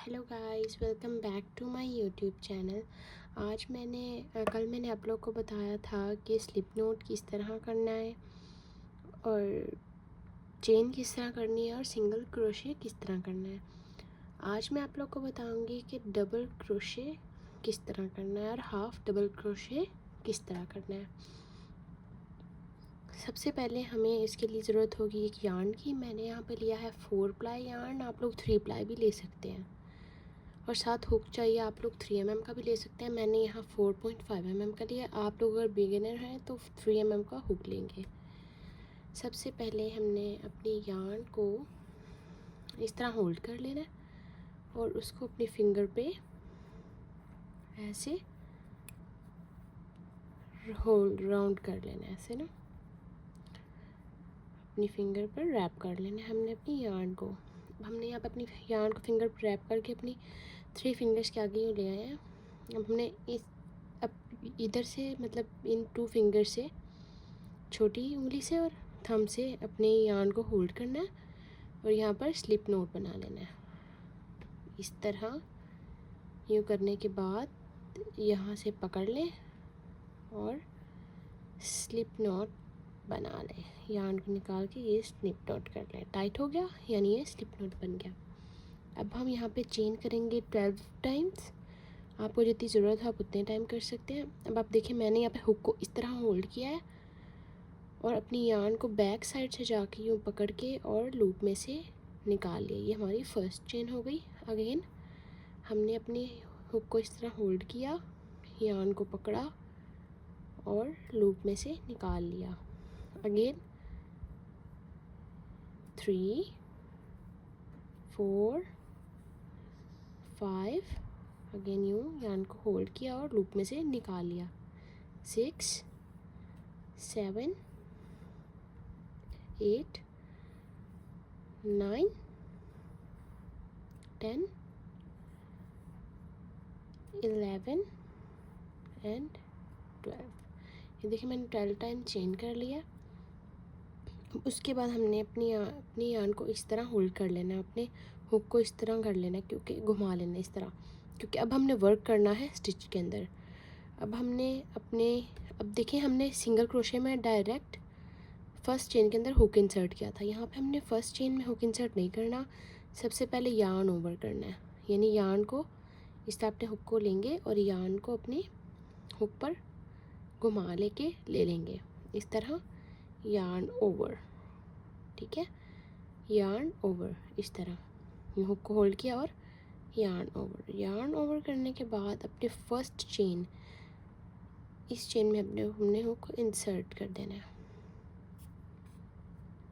Hello guys, welcome back to my YouTube channel. आज कल मैंने आप लोग को बताया था कि स्लिप नोट किस तरह करना है और चेन किस तरह करनी है और सिंगल क्रोशे किस तरह करना है। आज मैं आप लोग को बताऊंगी कि डबल क्रोशे किस तरह करना है और हाफ डबल क्रोशे किस तरह करना है। सबसे पहले हमें इसके लिए ज़रूरत होगी एक यार्न की। मैंने यहाँ पे लिया है 4 प्लाई यार्न, आप लोग 3 प्लाई भी ले सकते हैं। और साथ हुक चाहिए, आप लोग 3 mm का भी ले सकते हैं। मैंने यहाँ 4.5 mm का लिया। आप लोग अगर बिगिनर हैं तो 3 mm का हुक लेंगे। सबसे पहले हमने अपनी यार्न को इस तरह होल्ड कर लेना है और उसको अपनी फिंगर पे ऐसे होल्ड राउंड कर लेना है, ऐसे ना अपनी फिंगर पर रैप कर लेना है हमने अपनी यार्न को। हमने यहाँ पर अपनी यार्न को फिंगर पर रैप करके अपनी 3 फिंगर्स के आगे ले आए हैं। अब हमने अब इधर से मतलब इन 2 फिंगर से, छोटी उंगली से और थंब से अपने यार्न को होल्ड करना है और यहाँ पर स्लिप नोट बना लेना है। इस तरह यूँ करने के बाद यहाँ से पकड़ लें और स्लिप नोट बना लें। यार्न को निकाल के ये स्लिप नोट कर लें। टाइट हो गया, यानी ये स्लिप नोट बन गया। अब हम यहाँ पे चेन करेंगे 12 टाइम्स। आपको जितनी ज़रूरत है आप उतने टाइम कर सकते हैं। अब आप देखिए, मैंने यहाँ पे हुक को इस तरह होल्ड किया है और अपनी यार्न को बैक साइड से जाके यूँ पकड़ के और लूप में से निकाल लिया। ये हमारी फर्स्ट चेन हो गई। अगेन हमने अपनी हुक को इस तरह होल्ड किया, यार्न को पकड़ा और लूप में से निकाल लिया। अगेन 3 4 5, अगेन यूँ यार्न को होल्ड किया और लूप में से निकाल लिया। 6 7 8 9 10 11 एंड 12। ये देखिए, मैंने 12 टाइम चेन कर लिया। उसके बाद हमने अपनी यार्न को इस तरह होल्ड कर लेना है, अपने हुक को इस तरह कर लेना है, क्योंकि घुमा लेना इस तरह, क्योंकि अब हमने वर्क करना है स्टिच के अंदर। अब देखिए, हमने सिंगल क्रोशे में डायरेक्ट फर्स्ट चेन के अंदर हुक इंसर्ट किया था। यहाँ पे हमने फर्स्ट चेन में हुक इंसर्ट नहीं करना। सबसे पहले यार्न ओवर करना है, यानी यार्न को इस तरह अपने हुक को लेंगे और यार्न को अपने हुक पर घुमा लेके ले लेंगे इस तरह, यार्न ओवर। ठीक है, यार्न ओवर इस तरह हुक को होल्ड किया और यार्न ओवर। यार्न ओवर करने के बाद अपने फर्स्ट चेन, इस चेन में हमने हुक को इंसर्ट कर देना है।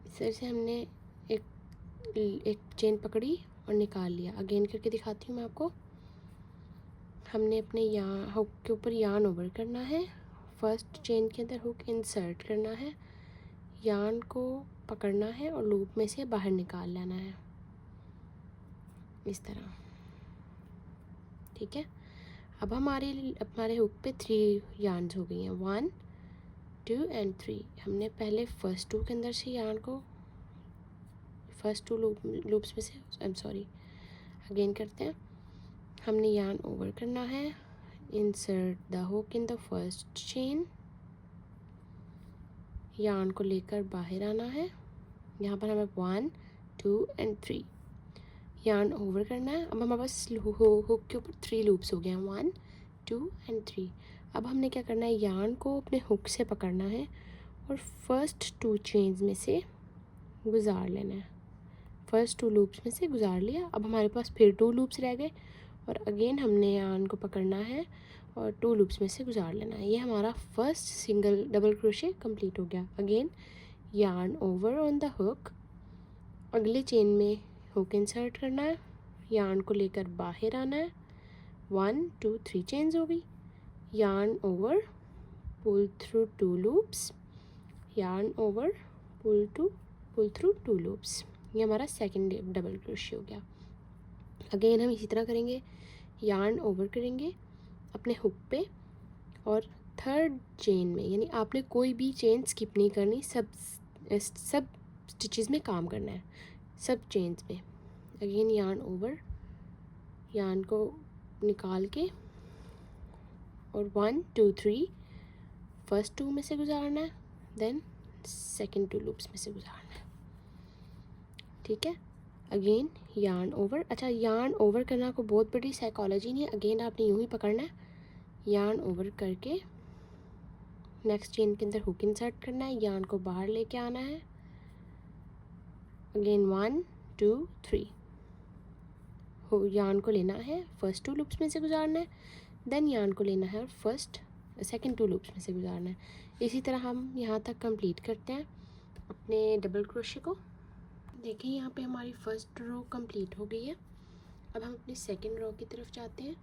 इस तरह से हमने एक चेन पकड़ी और निकाल लिया। अगेन करके दिखाती हूँ मैं आपको। हमने अपने हुक के ऊपर यार्न ओवर करना है, फर्स्ट चेन के अंदर हुक इंसर्ट करना है, यार्न को पकड़ना है और लूप में से बाहर निकाल लेना है इस तरह। ठीक है, अब हमारे हुक पे 3 यार्न्स हो गई हैं, 1 2 एंड 3। हमने पहले फर्स्ट 2 के अंदर से यार्न को, फर्स्ट 2 लूप्स में से अगेन करते हैं। हमने यार्न ओवर करना है, insert the hook in the first chain, yarn को लेकर बाहर आना है। यहाँ पर हमें 1 2 एंड 3 यार्न ओवर करना है। अब हमारे पास हुक के ऊपर 3 लूप्स हो गए हैं, 1 2 एंड 3। अब हमने क्या करना है, यार्न को अपने हुक से पकड़ना है और फर्स्ट 2 चेन्स में से गुजार लेना है। फर्स्ट 2 लूप्स में से गुजार लिया। अब हमारे पास फिर 2 लूप्स रह गए और अगेन हमने यार्न को पकड़ना है और 2 लूप्स में से गुजार लेना है। ये हमारा first single double crochet complete हो गया। Again yarn over on the hook, अगले चेन में हुक इंसर्ट करना है, यार्न को लेकर बाहर आना है। 1 2 3 चेन्स हो गई। Yarn over, pull through 2 loops, yarn over, pull through 2 loops. ये हमारा सेकंड डबल क्रोशे हो गया। अगेन हम इसी तरह करेंगे, यार्न ओवर करेंगे अपने हुक पे और थर्ड चेन में, यानी आपने कोई भी चेन स्किप नहीं करनी, सब स्टिचेस में काम करना है, सब चेन्स में। अगेन यार्न ओवर, यान को निकाल के और 1 2 3 फर्स्ट 2 में से गुजारना है, देन सेकंड 2 लूप्स में से गुजारना है। ठीक है, अगेन यार्न ओवर। अच्छा, यार्न ओवर करना को बहुत बड़ी साइकोलॉजी नहीं है, अगेन आपने यूँ ही पकड़ना है, यार्न ओवर करके नेक्स्ट चेन के अंदर हुक इंसर्ट करना है, यार्न को बाहर लेके आना है, अगेन 1 2 3 हो, यार्न को लेना है फर्स्ट 2 लूप्स में से गुजारना है, देन यार्न को लेना है और फर्स्ट सेकंड 2 लूप्स में से गुजारना है। इसी तरह हम यहाँ तक कंप्लीट करते हैं अपने डबल क्रोशे को। देखिए यहाँ पे हमारी फर्स्ट रो कंप्लीट हो गई है। अब हम अपनी सेकंड रो की तरफ जाते हैं।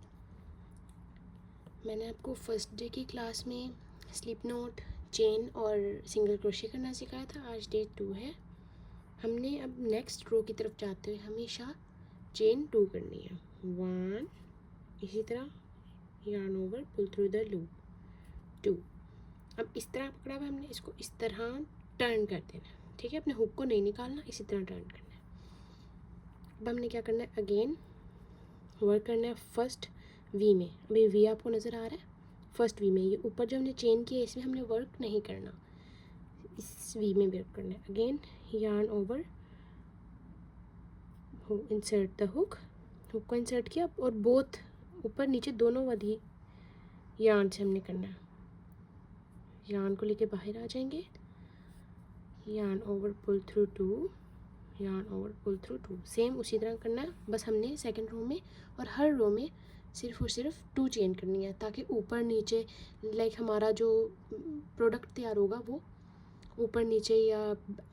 मैंने आपको फर्स्ट डे की क्लास में स्लिप नोट, चेन और सिंगल क्रोशे करना सिखाया था। आज डे 2 है। हमने अब नेक्स्ट रो की तरफ जाते हुए हमेशा चेन 2 करनी है, 1, इसी तरह yarn over, pull through the loop, 2। अब इस तरह पकड़ा हुआ हमने इसको इस तरह टर्न कर देना है। ठीक है, अपने हुक को नहीं निकालना, इसी तरह टर्न करना है। अब हमने क्या करना है, अगेन वर्क करना है फर्स्ट वी में। अभी वी आपको नज़र आ रहा है, फर्स्ट वी में, ये ऊपर जो हमने चेन किया इसमें हमने वर्क नहीं करना, इस वी में वर्क करना है। Again yarn over, insert the hook, hook को इंसर्ट किया और बोथ ऊपर नीचे दोनों वाली यार्न से हमने करना है। यार्न को लेके बाहर आ जाएंगे, yarn over pull through 2, yarn over pull through 2, same उसी तरह करना है, बस हमने सेकंड रो में और हर रो में सिर्फ और सिर्फ 2 चेन करनी है, ताकि ऊपर नीचे लाइक हमारा जो प्रोडक्ट तैयार होगा वो ऊपर नीचे या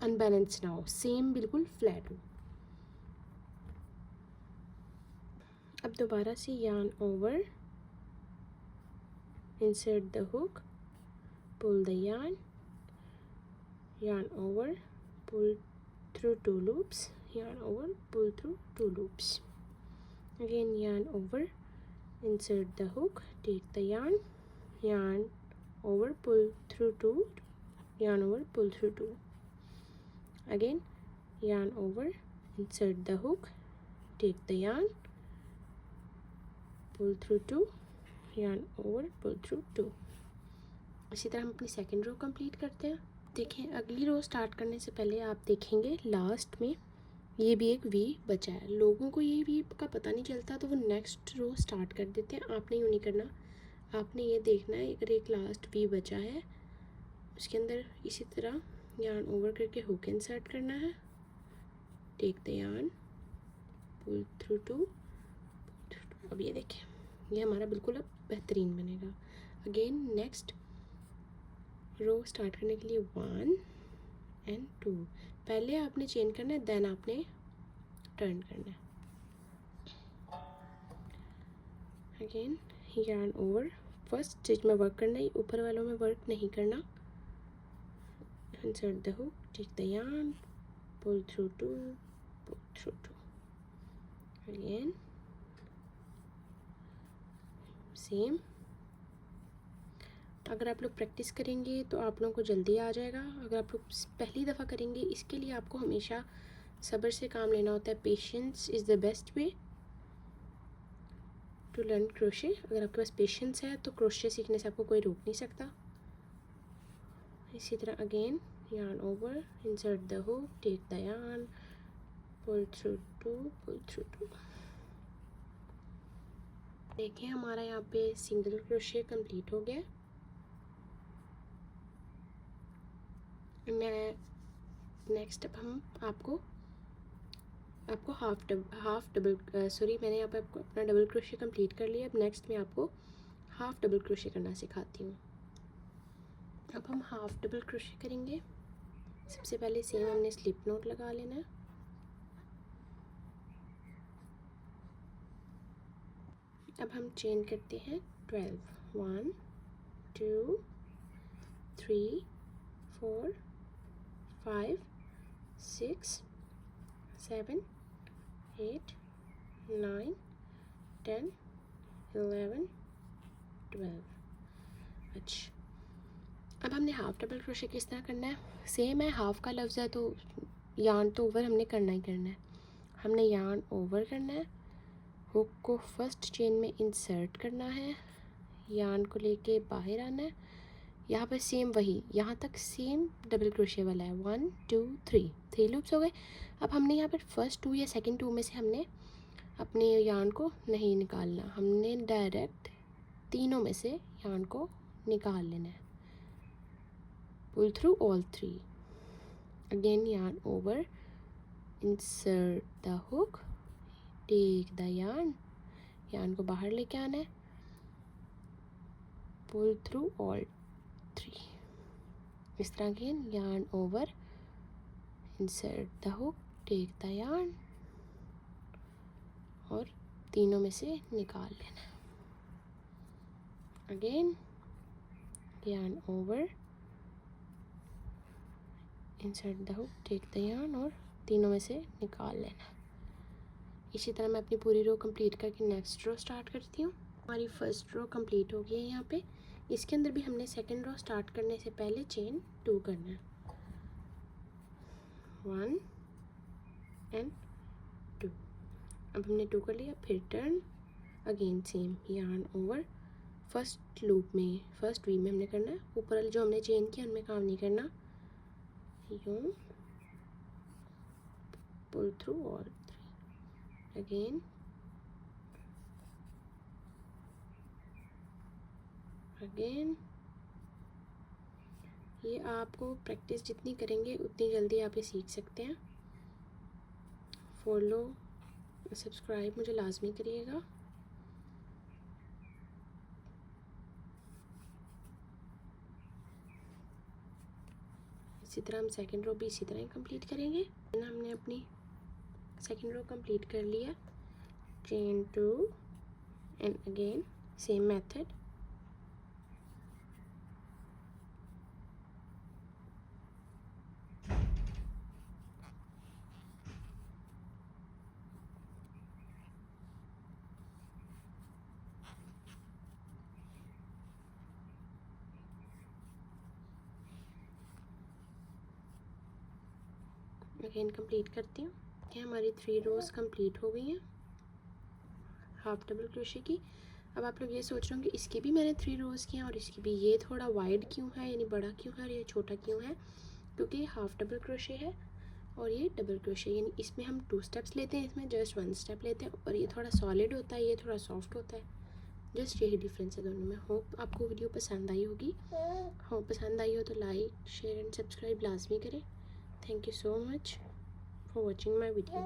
अनबैलेंस ना हो, सेम बिल्कुल फ्लैट हो। अब दोबारा से yarn over, insert the hook, pull the yarn, yarn over, pull through 2 loops, yarn over, pull through 2 loops, again yarn over, insert the hook, take the yarn, yarn over, pull through 2, yarn over, pull through 2, again yarn over, insert the hook, take the yarn, pull through 2, yarn over, pull through 2। इसी तरह हम अपनी second row complete करते हैं। देखें, अगली रो start करने से पहले आप देखेंगे लास्ट में ये भी एक वी बचा है। लोगों को ये वी का पता नहीं चलता तो वो नेक्स्ट रो स्टार्ट कर देते हैं। आपने यूँ नहीं करना, आपने ये देखना है अगर एक लास्ट वी बचा है उसके अंदर इसी तरह यार्न ओवर करके हुक इंसर्ट करना है, take the yarn, pull through 2। अब ये देखें, ये हमारा बिल्कुल अब बेहतरीन बनेगा। अगेन नेक्स्ट रो स्टार्ट करने के लिए 1 एंड 2, पहले आपने चेन करना है, देन आपने टर्न करना है। Again yarn over, first stitch में वर्क करना है, ऊपर वालों में वर्क नहीं करना। Insert the hook, take the yarn, pull through 2, pull through 2, again same. अगर आप लोग प्रैक्टिस करेंगे तो आप लोगों को जल्दी आ जाएगा। अगर आप लोग पहली दफ़ा करेंगे, इसके लिए आपको हमेशा सब्र से काम लेना होता है। Patience is the best way to learn crochet. अगर आपके पास पेशेंस है तो क्रोशे सीखने से आपको कोई रोक नहीं सकता। इसी तरह again yarn over, insert the hook, take the yarn, pull through 2, pull through 2। देखिए हमारा यहाँ पे सिंगल क्रोशे कंप्लीट हो गया। मैं नेक्स्ट अब हम आपको हाफ डबल सॉरी, मैंने यहाँ पे आपको अपना डबल क्रोशे कंप्लीट कर लिया। अब नेक्स्ट मैं आपको हाफ डबल क्रोशे करना सिखाती हूँ। अब हम हाफ डबल क्रोशे करेंगे। सबसे पहले सेम हमने स्लिप नोट लगा लेना है। अब हम चेन करते हैं 12, 1 2 3 4 5 6 7 8 9 10 11 12। अच्छा, अब हमने हाफ डबल क्रोशे किस तरह करना है, सेम है। हाफ का लफ्ज़ है तो यार्न तो ओवर हमने करना ही करना है। हमने यार्न ओवर करना है, हुक को फर्स्ट चेन में इंसर्ट करना है, यार्न को लेके बाहर आना है। यहाँ पर सेम वही, यहाँ तक सेम डबल क्रोशे वाला है। 1 2 3 लूप्स हो गए। अब हमने यहाँ पर फर्स्ट 2 या सेकंड 2 में से हमने अपने यार्न को नहीं निकालना, हमने डायरेक्ट तीनों में से यार्न को निकाल लेना है। Pull through all 3, again yarn over, insert the hook, take the yarn को बाहर लेके आना है, पुल थ्रू ऑल 3, इस तरह again yarn over, insert the hook, take the yarn और तीनों में से निकाल लेना। Again yarn over, insert the hook, take the yarn और तीनों में से निकाल लेना। इसी तरह मैं अपनी पूरी रो कंप्लीट करके नेक्स्ट रो स्टार्ट करती हूँ। हमारी फर्स्ट रो कंप्लीट हो गई है। यहाँ पे इसके अंदर भी हमने सेकंड रो स्टार्ट करने से पहले चेन 2 करना है। 1 एंड 2। अब हमने 2 कर लिया, फिर turn, again same yarn over, first loop में फर्स्ट वी में हमने करना है। ऊपर वाले जो हमने चेन किया उनमें काम नहीं करना। यूँ pull through all 3, again again. ये आपको प्रैक्टिस जितनी करेंगे उतनी जल्दी आप ये सीख सकते हैं। फॉलो सब्सक्राइब मुझे लाजमी करिएगा। इसी तरह हम सेकंड रो भी इसी तरह ही कंप्लीट करेंगे। हमने अपनी सेकंड रो कंप्लीट कर लिया। Chain 2 and again same method. Again complete करती हूँ। ये हमारी 3 रोज़ कंप्लीट हो गई हैं हाफ डबल क्रोशे की। अब आप लोग ये सोच रहे होंगे इसकी भी मैंने 3 रोज़ की हैं और इसकी भी, ये थोड़ा वाइड क्यों है, यानी बड़ा क्यों है और ये छोटा क्यों है? क्योंकि हाफ डबल क्रोशे है और ये डबल क्रोशे, यानी इसमें हम 2 स्टेप्स लेते हैं, इसमें जस्ट 1 स्टेप लेते हैं। और ये थोड़ा सॉलिड होता है, ये थोड़ा सॉफ्ट होता है। जस्ट यही डिफरेंस है दोनों में। होप आपको वीडियो पसंद आई होगी। होप पसंद आई हो तो लाइक शेयर एंड सब्सक्राइब लाजमी करें। Thank you so much for watching my video.